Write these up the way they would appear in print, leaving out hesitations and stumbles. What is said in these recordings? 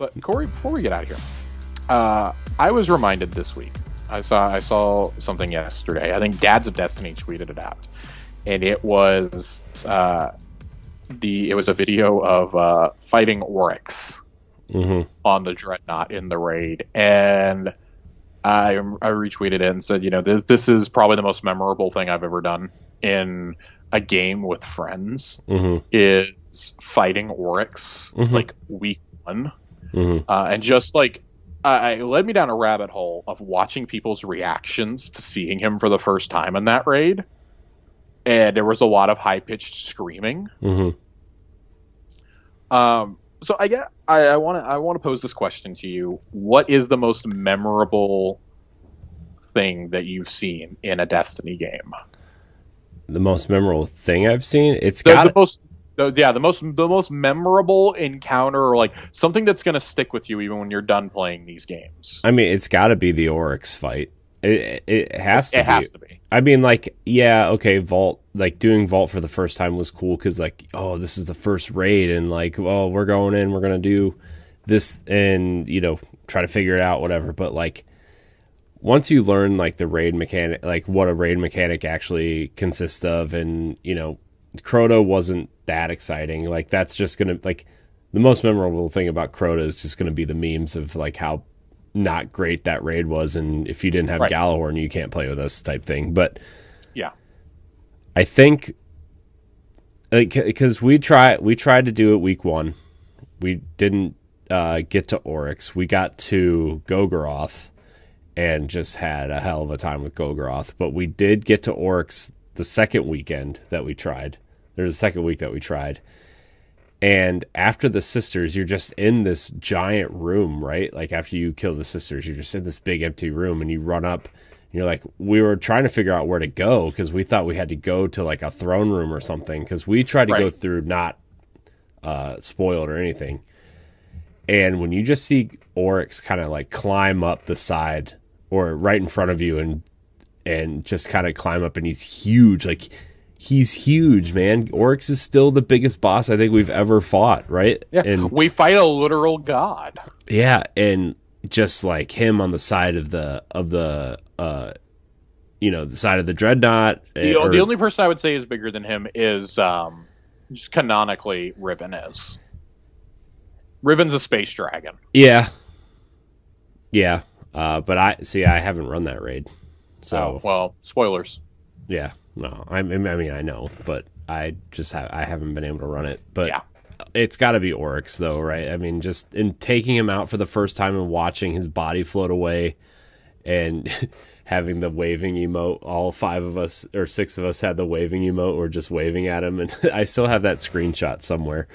But Corey, before we get out of here, I was reminded this week. I saw something yesterday. I think Dads of Destiny tweeted it out, and it was it was a video of fighting Oryx on the Dreadnought in the raid, and I retweeted it and said, this is probably the most memorable thing I've ever done in a game with friends. Is fighting Oryx like week one, and just like it led me down a rabbit hole of watching people's reactions to seeing him for the first time in that raid, and there was a lot of high pitched screaming. So I want to pose this question to you: what is the most memorable thing that you've seen in a Destiny game? The most memorable thing I've seen? The most memorable encounter, or like something that's going to stick with you even when you're done playing these games. I mean, it's got to be the Oryx fight. It has to be. It has to be. I mean, like, yeah, okay, Vault, like doing Vault for the first time was cool because, like, oh, this is the first raid, and like, well, we're going in, we're gonna do this, and try to figure it out, whatever. But like, once you learn like the raid mechanic, like what a raid mechanic actually consists of, and Crota wasn't that exciting. Like, that's just gonna, like, the most memorable thing about Crota is just gonna be the memes of like how not great that raid was, and if you didn't have Gallahorn, you can't play with us type thing. But yeah, I think because we tried to do it week one, we didn't get to Oryx. We got to Golgoroth and just had a hell of a time with Golgoroth. But we did get to Oryx the second weekend that we tried. There's a second week that we tried. And after the sisters, you're just in this giant room, right? Like, after you kill the sisters, you're just in this big empty room, and you run up, and you're like, we were trying to figure out where to go because we thought we had to go to like a throne room or something, because we tried to go through not spoiled or anything. And when you just see Oryx kind of like climb up the side or right in front of you and just kind of climb up, and he's huge, like, he's huge, man. Oryx is still the biggest boss I think we've ever fought, right? Yeah, and we fight a literal god. Yeah, and just like him on the side of the side of the Dreadnought. The only person I would say is bigger than him is just canonically Riven is. Riven's a space dragon. Yeah. But I haven't run that raid, so well, spoilers. Yeah. No, I mean, I know, but I haven't been able to run it. But yeah, it's got to be Oryx, though, right? I mean, just in taking him out for the first time and watching his body float away, and having the waving emote. All 5 of us or 6 of us had the waving emote. We're just waving at him, and I still have that screenshot somewhere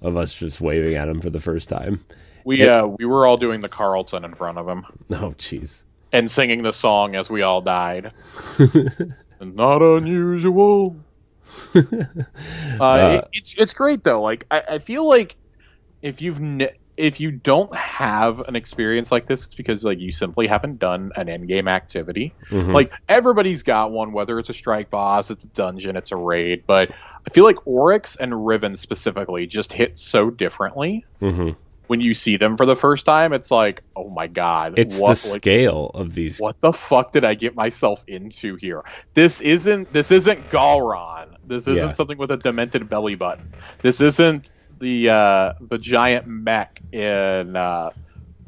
of us just waving at him for the first time. We were all doing the Carlton in front of him. Oh, jeez. And singing the song as we all died. Not unusual. It's great though. Like, I feel like if you don't have an experience like this, it's because like you simply haven't done an endgame activity. Like, everybody's got one, whether it's a strike boss, it's a dungeon, it's a raid. But I feel like Oryx and Riven specifically just hit so differently. When you see them for the first time, it's like, oh my god, it's the scale of these. What the fuck did I get myself into here? This isn't Galron. This isn't something with a demented belly button. This isn't the giant mech in what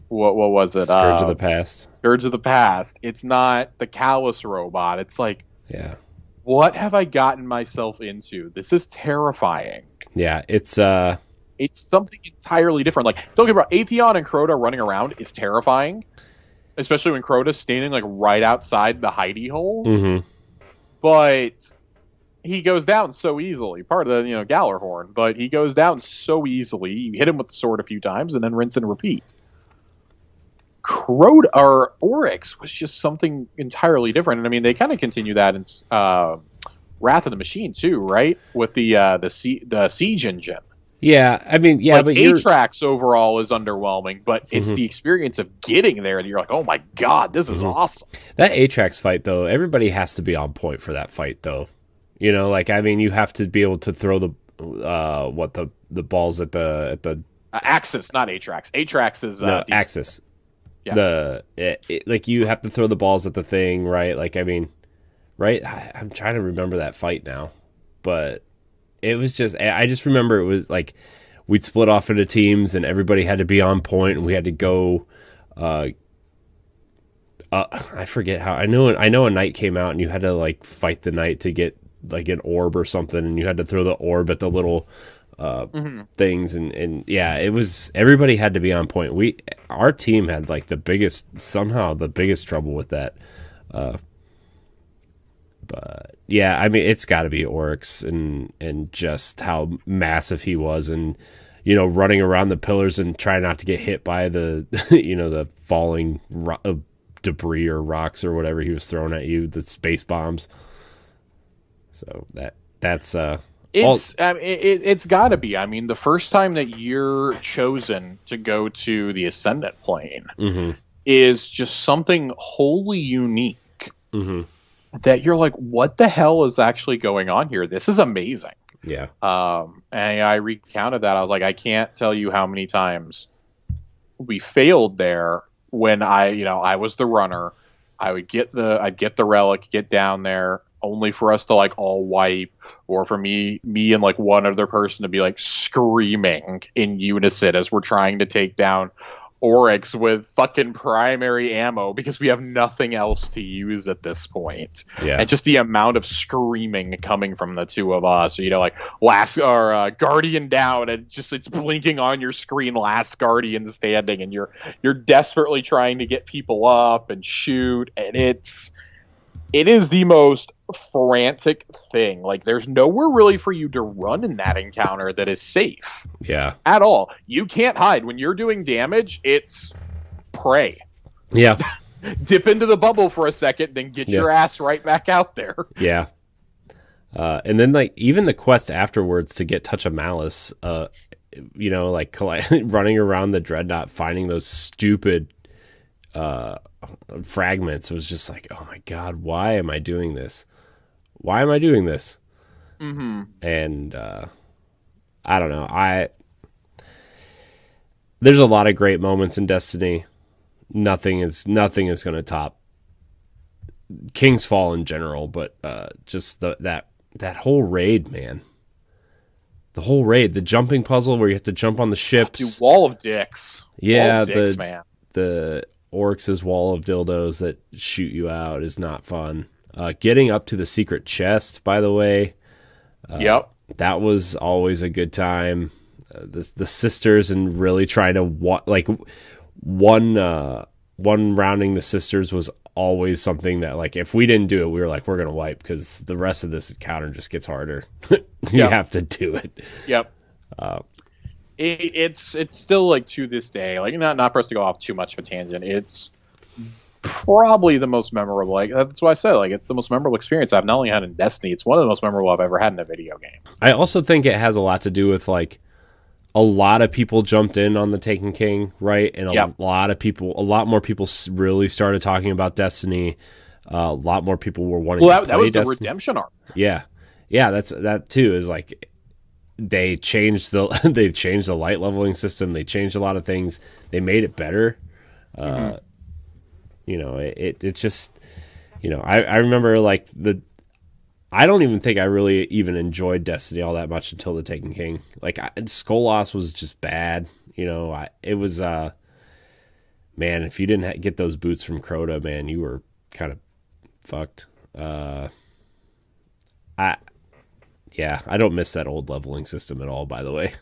was it? Scourge of the Past. Scourge of the Past. It's not the Callus robot. It's like, what have I gotten myself into? This is terrifying. Yeah, it's something entirely different. Like, don't get me wrong, Atheon and Crota running around is terrifying, especially when Crota's standing like right outside the hidey hole. But he goes down so easily. Part of the Gjallarhorn, but he goes down so easily. You hit him with the sword a few times and then rinse and repeat. Crota or Oryx was just something entirely different, and I mean they kind of continue that in Wrath of the Machine too, right? With the siege engine. Yeah, I mean, yeah, but Atrax overall is underwhelming, but it's the experience of getting there that you're like, oh my god, this is awesome. That Atrax fight, though, everybody has to be on point for that fight, though. Like, I mean, you have to be able to throw the balls at the Axis, not Atrax. Atrax is no DC. Axis. Yeah. Like you have to throw the balls at the thing, right? Like I mean, right? I'm trying to remember that fight now, but it was just I just remember it was like we'd split off into teams and everybody had to be on point and we had to go. I forget how. I know a knight came out and you had to like fight the knight to get like an orb or something, and you had to throw the orb at the little things, and yeah, it was everybody had to be on point. Our team had like the biggest trouble with that. But yeah, I mean it's got to be Oryx and just how massive he was, and running around the pillars and trying not to get hit by the the falling debris or rocks or whatever he was throwing at you, the space bombs. So that's it's got to be. I mean, the first time that you're chosen to go to the Ascendant Plane is just something wholly unique that you're like, what the hell is actually going on here? This is amazing. Yeah. And I recounted that. I was like, I can't tell you how many times we failed there when I was the runner. I'd get the relic, get down there, only for us to like all wipe, or for me and like one other person to be like screaming in unison as we're trying to take down Oryx with fucking primary ammo because we have nothing else to use at this point. Yeah. And just the amount of screaming coming from the two of us, like last or Guardian down, and just it's blinking on your screen, last Guardian standing, and you're desperately trying to get people up and shoot, and it is the most frantic thing. Like, there's nowhere really for you to run in that encounter that is safe. Yeah. At all. You can't hide. When you're doing damage, it's pray. Yeah. Dip into the bubble for a second, then get your ass right back out there. Yeah. And then, like, even the quest afterwards to get Touch of Malice, like running around the Dreadnought, finding those stupid fragments was just like, oh my god, why am I doing this? And I don't know, there's a lot of great moments in Destiny. Nothing is going to top King's Fall in general, but just that whole raid, man. The whole raid, the jumping puzzle where you have to jump on the ships. Dude, Wall of Dicks. Yeah, Wall of Dicks, man. The Oryx's wall of dildos that shoot you out is not fun. Getting up to the secret chest, by the way, that was always a good time. The sisters and really trying to one rounding the sisters was always something that, like, if we didn't do it, we were like, we're gonna wipe, because the rest of this encounter just gets harder. You have to do it. Yep. It's still, like, to this day, like, not for us to go off too much of a tangent, it's probably the most memorable, like, that's why I said, like, it's the most memorable experience I've not only had in Destiny, it's one of the most memorable I've ever had in a video game. I also think it has a lot to do with, like, a lot of people jumped in on the Taken King, right? And a lot more people really started talking about Destiny. A lot more people were wanting to play that was Destiny. The redemption arc. Yeah, that too is like, they changed the light leveling system. They changed a lot of things. They made it better. It just, I remember, like, I don't even think I really even enjoyed Destiny all that much until the Taken King. Like, Skolas was just bad. It was, man, if you didn't get those boots from Crota, man, you were kind of fucked. I don't miss that old leveling system at all, by the way.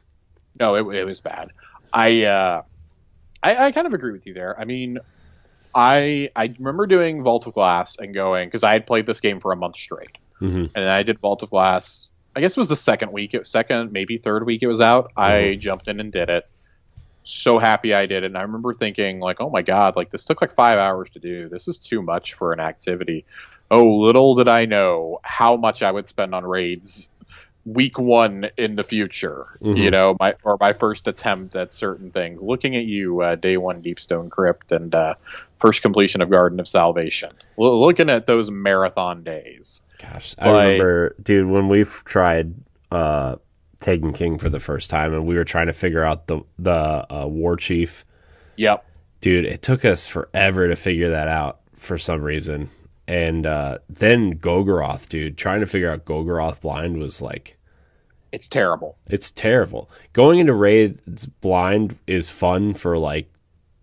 No, it was bad. I kind of agree with you there. I mean, I remember doing Vault of Glass and going, because I had played this game for a month straight. And I did Vault of Glass, I guess it was the second, maybe third week it was out. I jumped in and did it. So happy I did it. And I remember thinking, like, oh my god, like, this took like 5 hours to do. This is too much for an activity. Oh, little did I know how much I would spend on raids week one in the future. My first attempt at certain things. Looking at you, day one Deepstone Crypt and first completion of Garden of Salvation. Looking at those marathon days. Gosh, I remember, dude, when we've tried Taken King for the first time, and we were trying to figure out the war chief. Yep. Dude, it took us forever to figure that out for some reason. And then Golgoroth, dude, trying to figure out Golgoroth blind was like... It's terrible. It's terrible. Going into raids blind is fun for like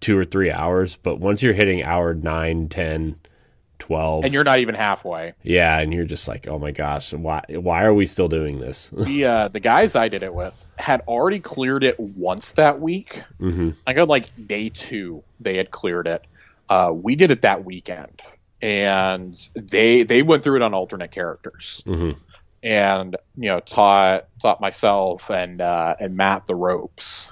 2 or 3 hours, but once you're hitting hour 9, 10, 12... And you're not even halfway. Yeah, and you're just like, oh my gosh, why are we still doing this? The guys I did it with had already cleared it once that week. Mm-hmm. I got like day 2, they had cleared it. We did it that weekend. And they went through it on alternate characters. Mm-hmm. And taught myself and Matt the ropes,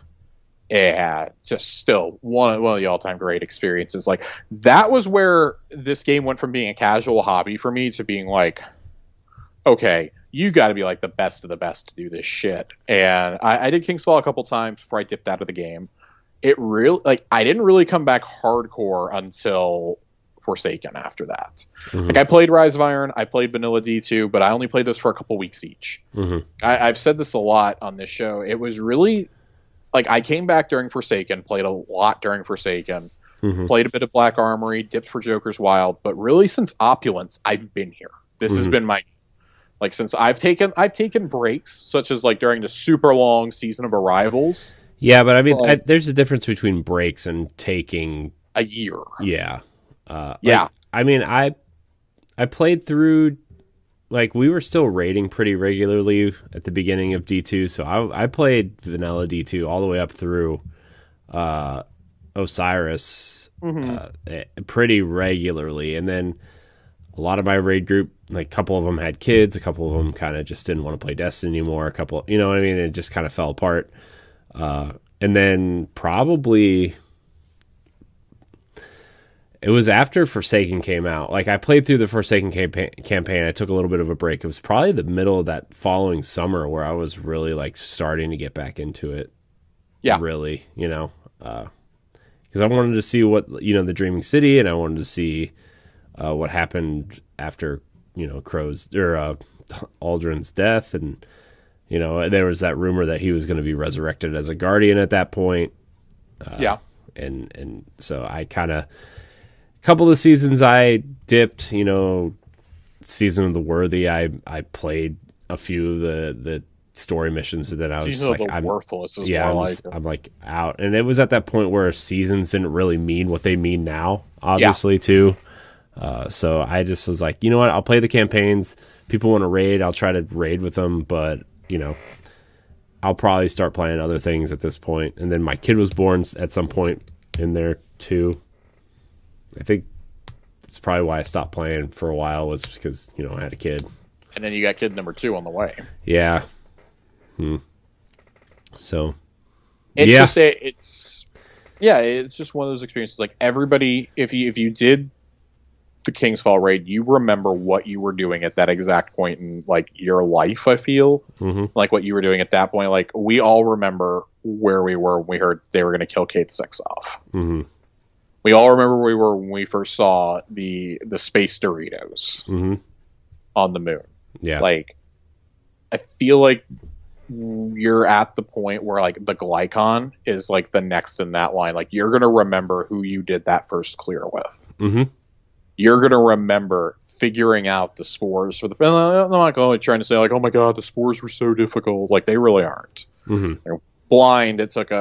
and just still one of the all-time great experiences. Like, that was where this game went from being a casual hobby for me to being like, okay, you got to be like the best of the best to do this shit. And I did Kingsfall a couple times before I dipped out of the game. It really, like, I didn't really come back hardcore until Forsaken after that. Mm-hmm. Like, I played Rise of Iron, I played Vanilla D2, but I only played those for a couple weeks each. Mm-hmm. I've said this a lot on this show. It was really like, I came back during Forsaken, played a lot during Forsaken, Mm-hmm. played a bit of Black Armory, dipped for Joker's Wild, but really since Opulence, I've been here. This has been my, like, since I've taken breaks, such as like during the super long season of Arrivals. Yeah, but I mean, there's a difference between breaks and taking a year. Yeah. Yeah. Like, I mean, I played through, like, we were still raiding pretty regularly at the beginning of D2, so I played vanilla D2 all the way up through Osiris pretty regularly, and then a lot of my raid group, like, a couple of them had kids, a couple of them kind of just didn't want to play Destiny anymore, a couple, you know what I mean? It just kind of fell apart. And then probably... It was after Forsaken came out. Like, I played through the Forsaken campaign. I took a little bit of a break. It was probably the middle of that following summer where I was really, like, starting to get back into it. Yeah. Really, because I wanted to see what, the Dreaming City, and I wanted to see what happened after, Crow's or Aldrin's death, and there was that rumor that he was going to be resurrected as a guardian at that point. And so I kind of. Couple of seasons I dipped, Season of the Worthy. I played a few of the story missions, but then I was just like, I'm worthless. I'm like out, and it was at that point where seasons didn't really mean what they mean now, obviously too. So I just was like, you know what? I'll play the campaigns. People want to raid, I'll try to raid with them, but I'll probably start playing other things at this point. And then my kid was born at some point in there too. I think that's probably why I stopped playing for a while, was because, I had a kid. And then you got kid number 2 on the way. Yeah. So, it's just one of those experiences. Like, everybody, if you did the Kingsfall raid, you remember what you were doing at that exact point in, like, your life, I feel. Like, what you were doing at that point. Like, we all remember where we were when we heard they were going to kill Kate Six off. We all remember where we were when we first saw the space Doritos on the moon. Yeah. Like, I feel like you're at the point where, like, the Glycon is, like, the next in that line. Like, you're going to remember who you did that first clear with. You're going to remember figuring out the spores for the... I'm not only trying to say, like, oh my god, the spores were so difficult. Like, they really aren't. Blind, it took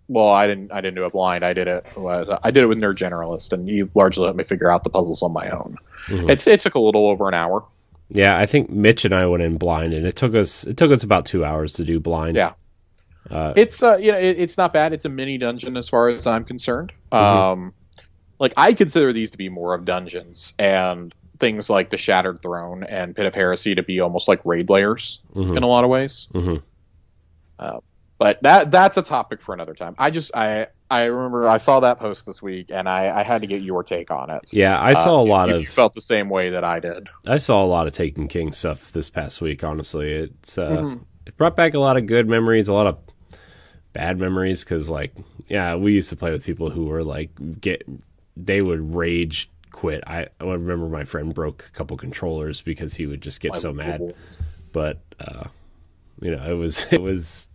well, I didn't do it blind. I did it with Nerd Generalist, and he largely let me figure out the puzzles on my own. It took a little over an hour. Yeah, I think Mitch and I went in blind, and it took us about 2 hours to do blind. Yeah, it's not bad. It's a mini dungeon as far as I'm concerned. Like, I consider these to be more of dungeons, and things like the Shattered Throne and Pit of Heresy to be almost like raid layers in a lot of ways. But that's a topic for another time. I remember I saw that post this week, and I had to get your take on it. Yeah, I saw a lot of... You felt the same way that I did. I saw a lot of Taken King stuff this past week, honestly. It's it brought back a lot of good memories, a lot of bad memories, because, like, yeah, we used to play with people who were, like, they would rage quit. I remember my friend broke a couple controllers because he would just get so mad. But... it was,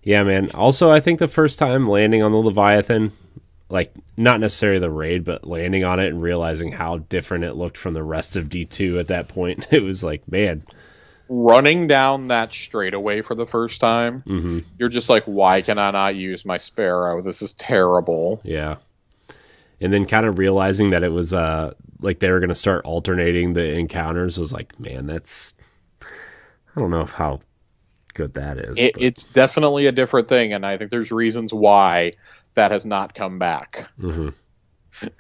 yeah, man. Also, I think the first time landing on the Leviathan, like not necessarily the raid, but landing on it and realizing how different it looked from the rest of D2 at that point, it was like, man. Running down that straightaway for the first time, you're just like, why can I not use my Sparrow? This is terrible. Yeah. And then kind of realizing that it was like they were going to start alternating the encounters was like, man, that's, I don't know how good that is. It's definitely a different thing, and I think there's reasons why that has not come back.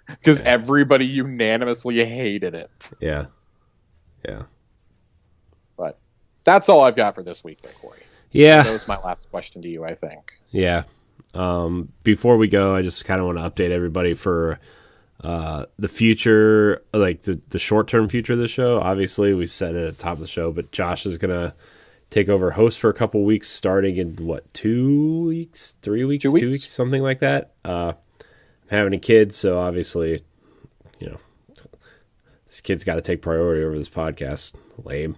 Because everybody unanimously hated it. Yeah. Yeah. But that's all I've got for this week, though, Corey. Yeah. That was my last question to you, I think. Yeah. Before we go, I just kind of want to update everybody for the future, like the short-term future of the show. Obviously, we said it at the top of the show, but Josh is going to take over host for a couple weeks, starting in, 2 weeks? 3 weeks? 2 2 weeks? Something like that. I'm having a kid, so obviously, this kid's got to take priority over this podcast. Lame.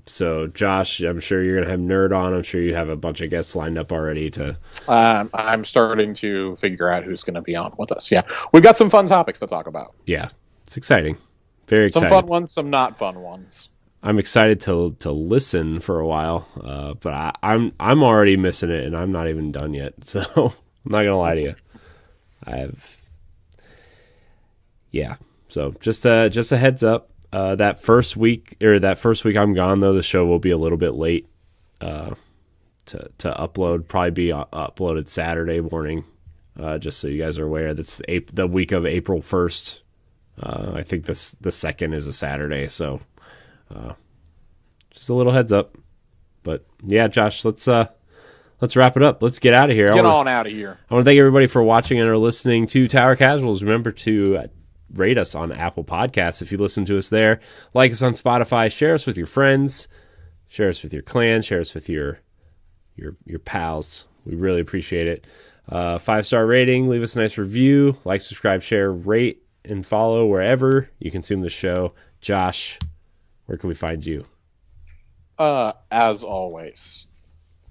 So, Josh, I'm sure you're going to have Nerd on. I'm sure you have a bunch of guests lined up already to... I'm starting to figure out who's going to be on with us. Yeah, we've got some fun topics to talk about. Yeah, it's exciting. Very exciting. Some fun ones, some not fun ones. I'm excited to listen for a while, but I'm already missing it, and I'm not even done yet. So, I'm not going to lie to you. Yeah, so just a heads up. That first week I'm gone, though, the show will be a little bit late to upload. Probably be uploaded Saturday morning, just so you guys are aware. That's the week of April 1st. I think the 2nd is a Saturday, so just a little heads up. But yeah, Josh, let's wrap it up. Let's get out of here. Get on out of here. I want to thank everybody for watching and or listening to Tower Casuals. Remember to rate us on Apple Podcasts if you listen to us there. Like us on Spotify. Share us with your friends. Share us with your clan. Share us with your pals. We really appreciate it. 5-star rating. Leave us a nice review. Like, subscribe, share, rate, and follow wherever you consume the show. Josh, where can we find you? As always,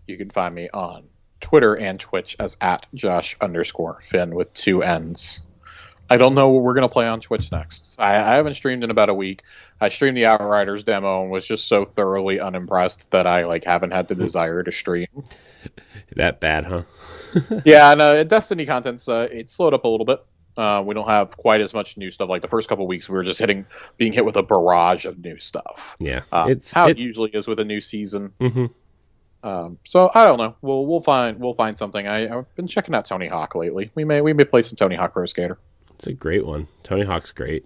you can find me on Twitter and Twitch as @Josh_Finn with 2 N's. I don't know what we're going to play on Twitch next. I haven't streamed in about a week. I streamed the Outriders demo and was just so thoroughly unimpressed that I haven't had the desire to stream. That bad, huh? Yeah, and Destiny content's it slowed up a little bit. We don't have quite as much new stuff. Like the first couple of weeks, we were just being hit with a barrage of new stuff. Yeah, it's how it usually is with a new season. So I don't know. We'll find something. I've been checking out Tony Hawk lately. We may play some Tony Hawk Pro Skater. It's a great one. Tony Hawk's great.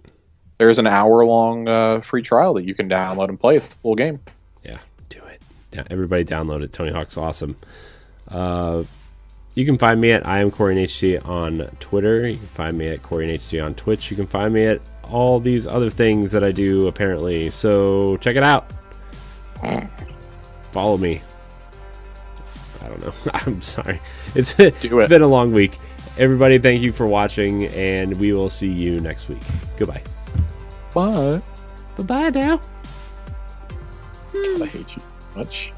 There's an hour-long free trial that you can download and play. It's the full game. Yeah, do it. Yeah, everybody download it. Tony Hawk's awesome. You can find me at IamCoreyNHD on Twitter. You can find me at CoreyNHD on Twitch. You can find me at all these other things that I do, apparently. So check it out. Follow me. I don't know. I'm sorry. It's been a long week. Everybody, thank you for watching, and we will see you next week. Goodbye. Bye. Bye-bye now. I hate you so much.